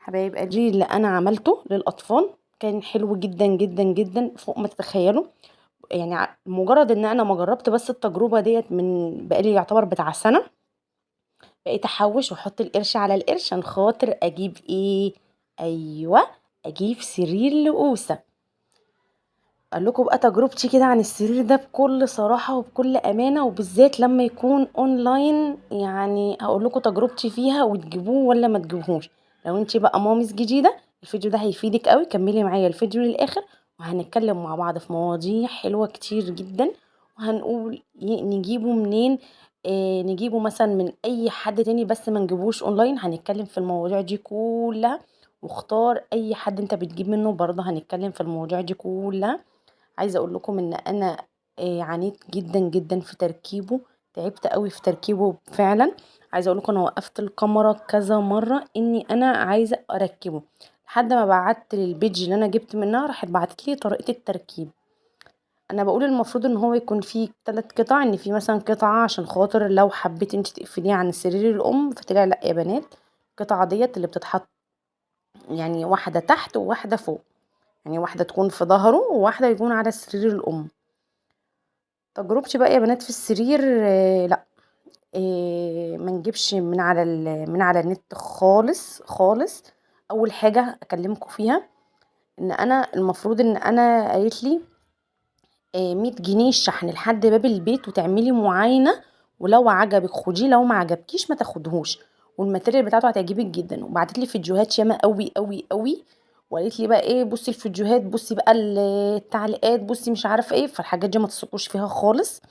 حبايب قلبي، اللي انا عملته للاطفال كان حلو جدا جدا جدا فوق ما تتخيلوا. يعني مجرد ان انا ما جربت بس التجربه ديت من بقالي يعتبر بتاع سنه. بقيت احوش واحط القرش على القرش عشان خاطر اجيب ايه؟ ايوه، اجيب سرير لأوسة. اقول لكم بقى تجربتي كده عن السرير ده بكل صراحه وبكل امانه، وبالذات لما يكون اونلاين. يعني هقول لكم تجربتي فيها وتجيبوه ولا ما تجيبوهوش. لو انتي بقى ماميز جديده الفيديو ده هيفيدك قوي، كملي معايا الفيديو للاخر وهنتكلم مع بعض في مواضيع حلوه كتير جدا. وهنقول نجيبه منين. نجيبه مثلا من اي حد تاني بس ما نجيبوش اونلاين. هنتكلم في المواضيع دي كلها، واختار اي حد انت بتجيب منه برضه هنتكلم في المواضيع دي كلها. عايزه اقول لكم ان انا عانيت جدا جدا في تركيبه. تعبت قوي في تركيبه فعلا. عايزه اقول لكم انا وقفت الكاميرا كذا مره اني انا عايزه اركبه، لحد ما بعت للبيج اللي انا جبت منها راحت بعتت لي طريقه التركيب. انا بقول المفروض ان هو يكون فيه 3 قطع، ان في مثلا قطعه عشان خاطر لو حبيت انت تقفليه عن سرير الام، فطلع لا يا بنات. القطعه ديت اللي بتتحط يعني واحده تحت وواحده فوق، يعني واحده تكون في ظهره وواحده يكون على سرير الام. تجربتي بقى يا بنات في السرير لا، ما نجيبش من على النت خالص خالص. اول حاجه اكلمكم فيها ان انا المفروض ان انا قالت لي 100 جنيه الشحن لحد باب البيت وتعملي معاينه، ولو عجبك خديه لو ما عجبكيش ما تاخدهوش، والماتيريال بتاعته هتعجبك جدا. وبعتت لي فيديوهات ياما قوي قوي قوي، وقالت لي بقى ايه بصي الفيديوهات، بصي بقى التعليقات، بصي مش عارفه ايه. فالحاجات دي ما تثقوش فيها خالص.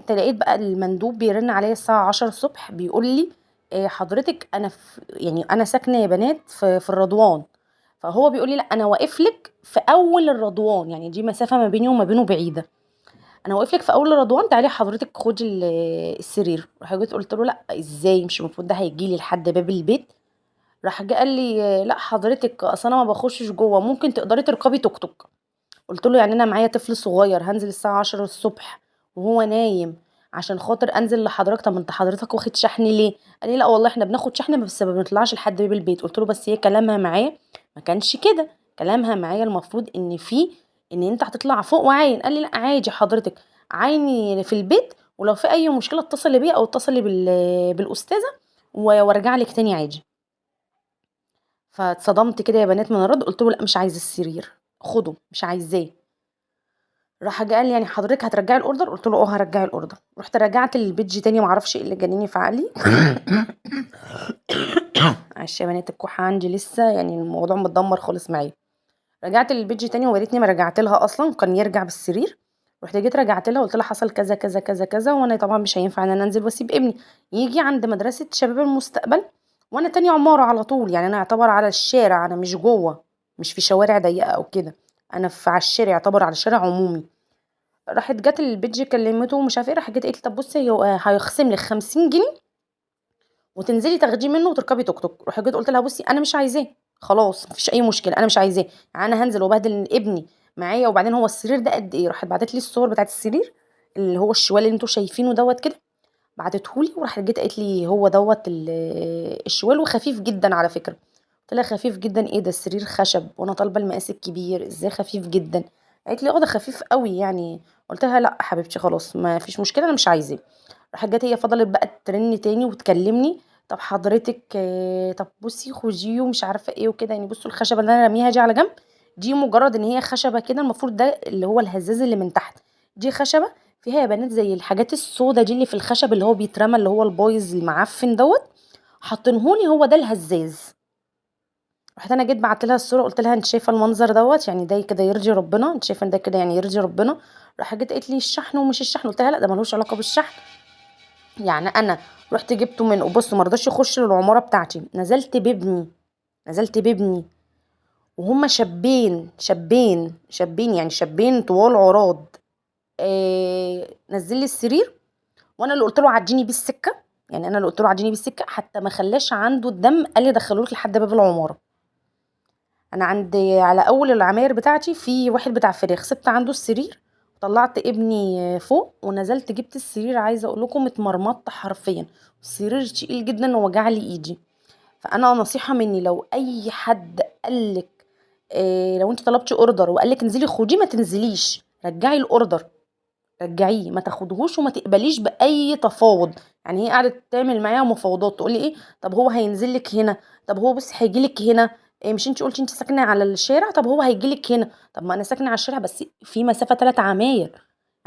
لقيت بقى المندوب بيرن عليا الساعة 10 الصبح بيقول لي حضرتك أنا يعني أنا ساكنة يا بنات في الرضوان. فهو بيقول لي لا أنا واقف لك في أول الرضوان، يعني دي مسافة ما بيني وما بينه بعيدة. أنا واقف لك في أول الرضوان، تعالي حضرتك خدي السرير. راح جيت قلت له لا إزاي، مش المفروض ده هيجي لي لحد باب البيت؟ راح جه قال لي لا حضرتك أصل أنا ما بخشش جوه، ممكن تقدري تركبي توك توك. قلت له يعني انا معايا طفل صغير هنزل الساعه 10 الصبح وهو نايم عشان خاطر انزل لحضرتك؟ طب انت حضرتك واخد شحن ليه؟ قال لي لا والله احنا بناخد شحن بس ما بنطلعش لحد باب البيت. قلت له بس هي كلامها معايا ما كانش كده. كلامها معايا المفروض ان انت هتطلع فوق وعاين. قال لي لا عادي حضرتك عيني في البيت، ولو في اي مشكله اتصلي بيا او اتصلي بالاستاذه وارجع لك تاني عادي. فاتصدمت كده يا بنات من الرد، قلت له لا مش عايز السرير، خده مش عايزاه. راح جه قال لي يعني حضرتك هترجعي الاوردر؟ قلت له اه هرجعي الاوردر. رحت رجعت البيج تاني، معرفش ايه اللي جنني في عقلي. معلش يا بنات الكحه عندي لسه، يعني الموضوع متدمر خالص معايا. رجعت للبيج تاني وريتني ما رجعت لها اصلا، كان يرجع بالسرير. رحت جيت رجعت لها قلت لها حصل كذا كذا كذا كذا، وانا طبعا مش هينفع ان انا انزل واسيب ابني يجي عند مدرسه شباب المستقبل، وانا تاني عماره على طول، يعني انا اعتبر على الشارع، انا مش جوه، مش في شوارع ضيقه او كده. انا على الشارع، يعتبر على شارع عمومي. راحت جت البيج كلمته ومش عارفه ايه، راحت جت قالت لي طب بصي هو هيخصم لك 50 جنيه وتنزلي تاخديه منه وتركبي توك توك. راحت جت قلت لها بصي انا مش عايزاه، خلاص مفيش اي مشكله انا مش عايزاه، يعني انا هنزل وبهدل ابني معايا؟ وبعدين هو السرير ده قد ايه؟ راحت بعتت لي الصور بتاعت السرير اللي هو الشوال اللي انتوا شايفينه دوت كده، بعتته لي. وراحت جت قالت لي هو دوت الشوال وخفيف جدا على فكره. قلت لها خفيف جدا ايه ده؟ السرير خشب وانا طالبه المقاس الكبير، ازاي خفيف جدا؟ قالت لي اه ده خفيف قوي يعني. قلت لها لا حبيبتي خلاص ما فيش مشكله انا مش عايزاه. راحت جت هي فضلت بقى ترن تاني وتكلمني، طب حضرتك طب بصي خديه ومش عارفه ايه وكده. يعني بصوا الخشبه اللي انا راميها دي على جنب، دي مجرد ان هي خشبه كده، المفروض ده اللي هو الهزاز اللي من تحت. دي خشبه فيها يا بنات زي الحاجات السودا دي اللي في الخشب اللي هو بيترمى، اللي هو البايظ المعفن دوت، حاطينهولي هو ده الهزاز. رحت انا جيت بعت لها الصوره قلت لها انت شايفه المنظر دوت، يعني ده كده يرضي ربنا؟ انت شايفه ان ده كده يعني يرضي ربنا؟ راح جيت قالت لي الشحن ومش الشحن. قلت لها لا ده ملوش علاقه بالشحن، يعني انا رحت جبته من بص ما رضاش يخش للعماره بتاعتي، نزلت بابني وهما شابين يعني شابين طوال عراض. نزل لي السرير وانا اللي قلت له عديني بيه السكه، يعني انا اللي قلت له عديني بيه السكه، حتى ما خلاش عنده الدم، قال لي دخلوك لحد باب العماره. انا عندي على اول العماير بتاعتي في واحد بتاع فراخ، سبت عنده السرير وطلعت ابني فوق ونزلت جبت السرير. عايزه اقول لكم اتمرمطت حرفيا، السرير تقيل جدا ووجع لي ايدي. فانا نصيحه مني، لو اي حد قالك لو انت طلبتي اوردر وقالك انزلي خديه، ما تنزليش، رجعي الاوردر، رجعيه، ما تاخدهوش وما تقبليش باي تفاوض. يعني هي قعدت تعمل معايا مفاوضات، تقول لي ايه، طب هو هينزل لك هنا، طب هو بص هيجي لك هنا، إيه مش انت قلتي انت ساكنه على الشارع، طب هو هيجي لك هنا، طب ما انا ساكنه على الشارع بس في مسافه 3 عماير،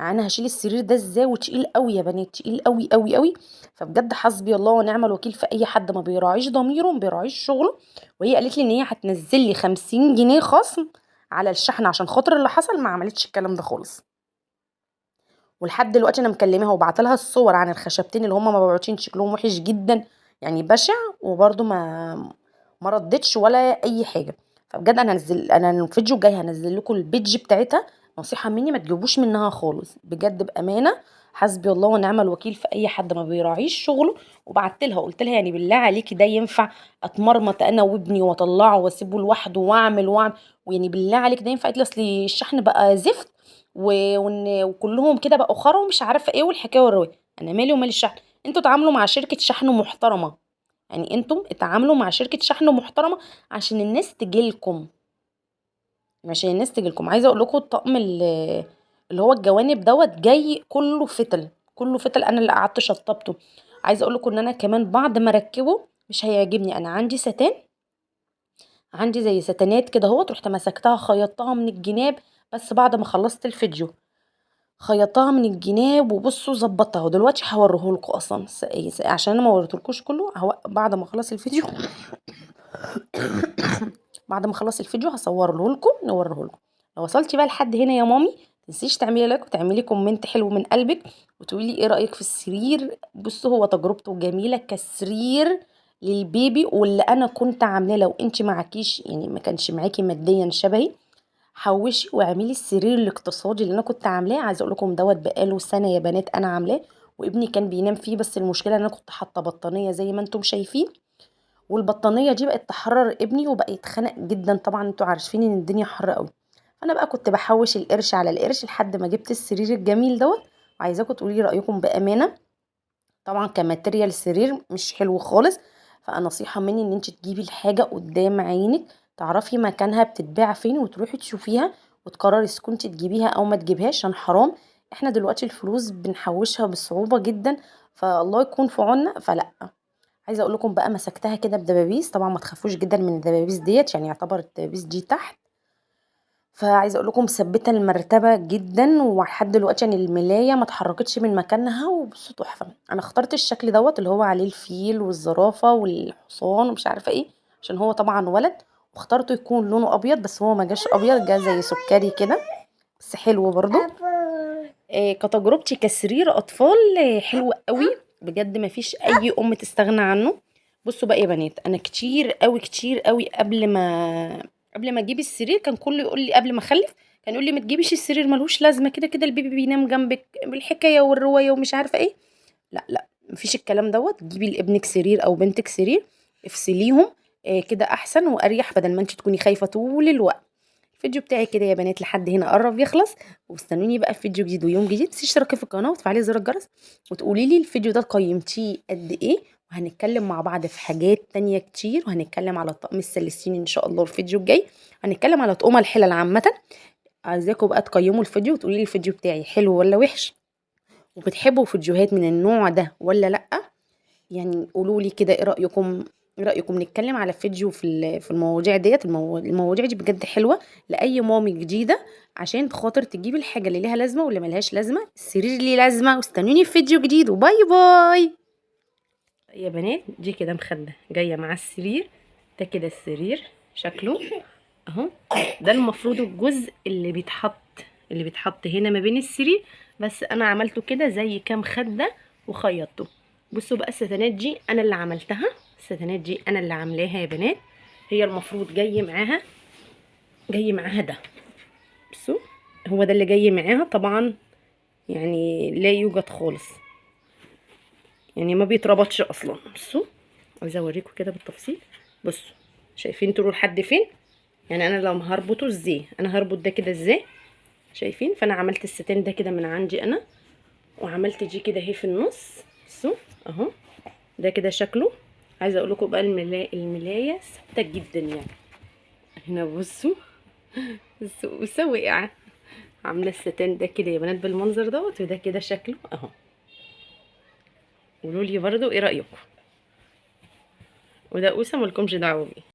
انا هشيل السرير ده ازاي؟ وتقيل قوي يا بنات، تقيل قوي قوي قوي. فبجد حسبي الله ونعم الوكيل في اي حد ما بيراعيش ضميره، ما بيراعيش شغله. وهي قالت لي ان هي هتنزل لي 50 جنيه خصم على الشحن، عشان خاطر اللي حصل ما عملتش الكلام ده خالص. ولحد دلوقتي انا مكلماها وبعت لها الصور عن الخشبتين اللي هم مبعوتين شكلهم وحش جدا، يعني بشع، وبرده ما ردتش ولا اي حاجه. فبجد انا الفيديو الجاي هنزل لكم البيج بتاعتها، نصيحه مني ما تجيبوش منها خالص بجد بامانه. حسبي الله ونعم الوكيل في اي حد ما بيراعيش شغله. وبعت لها قلت لها يعني بالله عليكي ده ينفع اتمرمط انا وابني واطلعه واسيبه لوحده واعمل ويعني بالله عليك ده ينفع؟ قالت لي اصل الشحن بقى زفت وكلهم كده بقوا خرا ومش عارفه ايه والحكايه والروايه. انا مالي ومال الشحن؟ انتوا اتعاملوا مع شركه شحن محترمه، يعني انتم اتعاملوا مع شركه شحن محترمه عشان الناس تجيلكم، عشان الناس تجيلكم. عايزه اقول لكم الطقم اللي هو الجوانب دوت جاي كله فتل، كله فتل، انا اللي قعدت شطبته. عايزه اقول لكم ان انا كمان بعد ما ركبه مش هيعجبني. انا عندي ستان، عندي زي ستانات كده اهوت، رحت مسكتها خيطتها من الجناب، بس بعد ما خلصت الفيديو خيطتها من الجناب وبصوا ظبطتها. ودلوقتي هوريهولكوا اصلا عشان انا ما وريتلكوش كله، بعد ما اخلص الفيديو بعد ما اخلص الفيديو هصوره لكم نوريه لكم. لو وصلتي بقى لحد هنا يا مامي، متنسيش تعملي لايك وتعملي كومنت حلو من قلبك وتقولي ايه رايك في السرير. بصوا هو تجربته جميله كسرير للبيبي، واللي انا كنت عاملاه لو انت معكيش يعني ما كانش معاكي ماديا شبهي، حوشي واعملي السرير الاقتصادي اللي انا كنت عاملاه. عايزه اقول لكم دوت بقاله سنه يا بنات انا عاملاه، وابني كان بينام فيه، بس المشكله ان انا كنت حاطه بطانيه زي ما انتم شايفين، والبطانيه دي بقت تحرر ابني وبقى يتخنق جدا. طبعا انتوا عارفين ان الدنيا حر قوي. فانا بقى كنت بحوش القرش على القرش لحد ما جبت السرير الجميل دوت. وعايزاكم تقولي لي رايكم بامانه. طبعا كماتيريال سرير مش حلو خالص. فنصيحة مني ان انت تجيبي الحاجة قدام عينك، تعرفي مكانها بتتباع فين وتروحي تشوفيها وتقرري اذا كنت تجيبيها او ما تجيبهاش، عشان حرام. احنا دلوقتي الفلوس بنحوشها بصعوبة جدا، فالله يكون في عوننا. فلا، عايزه اقول لكم بقى مسكتها كده بدبابيس، طبعا ما تخافوش جدا من الدبابيس ديت، يعني يعتبر الدبابيس دي تحت. فعايزه اقول لكم مثبته المرتبه جدا، ولحد دلوقتي يعني الملايه ما اتحركتش من مكانها. وبصوا تحفه. انا اخترت الشكل دوت اللي هو عليه الفيل والزرافه والحصان ومش عارفه ايه، عشان هو طبعا ولد. واخترته يكون لونه ابيض، بس هو ما جاش ابيض، جه زي سكري كده، بس حلو برضو. كتجربتي كسرير اطفال حلو قوي بجد، ما فيش اي ام تستغنى عنه. بصوا بقى يا بنات، انا كتير قوي كتير قوي قبل ما اجيب السرير كان كله يقول لي، قبل ما اخلف كان يقول لي ما تجيبيش السرير ملهوش لازمه، كده كده البيبي بينام جنبك بالحكايه والروايه ومش عارفه ايه. لا لا، مفيش الكلام دوت. جيبي لابنك سرير او بنتك سرير، افصليهم، كده احسن واريح، بدل ما انت تكوني خايفه طول الوقت. الفيديو بتاعي كده يا بنات لحد هنا قرب يخلص، واستنوني بقى في فيديو جديد ويوم جديد. تشتركي في القناه وتفعلي زر الجرس وتقولي لي الفيديو ده قيمتيه قد ايه. وهنتكلم مع بعض في حاجات تانية كتير، وهنتكلم على الطقم السلسيني ان شاء الله الفيديو الجاي. هنتكلم على طقم الحلل عامه. عايزاكم بقى تقيموا الفيديو وتقولي لي الفيديو بتاعي حلو ولا وحش، وبتحبوا فيديوهات من النوع ده ولا لا. يعني قولوا لي كده ايه رأيكم. ايه رأيكم نتكلم على فيديو في المواضيع ديت. المواضيع دي بجد حلوة لأي مامي جديدة، عشان خاطر تجيب الحاجة اللي ليها لازمة واللي ملهاش لازمة، السرير ليه لازمة. واستنوني في فيديو جديد، وباي باي. يا بنات دي كده مخدة جاية مع السرير، ده كده السرير شكله اهو. ده المفروض الجزء اللي بيتحط هنا ما بين السرير، بس انا عملته كده زي كام خده وخيطته. بصوا بقى الستانات دي انا اللي عملتها، الستانات دي انا اللي عاملاها يا بنات. هي المفروض جاي معاها ده. بصوا هو ده اللي جاي معاها طبعا، يعني لا يوجد خالص، يعني ما بيتربطش اصلا. بصوا عايزه اوريكم كده بالتفصيل. بصوا شايفين طوله لحد فين؟ يعني انا لو هربطه ازاي، انا هربط ده كده ازاي؟ شايفين؟ فانا عملت الستان ده كده من عندي انا، وعملت دي كده اهي في النص. بصوا اهو، ده كده شكله. عايزه اقول لكم بقى الملايه ثابته جدا يعني. هنا بصوا، بصوا وقع. عامله الستان ده كده يا بنات بالمنظر دوت، وده كده شكله اهو. قولوا لي برده ايه رايكم. وده قوسه مالكمش دعوه بيه.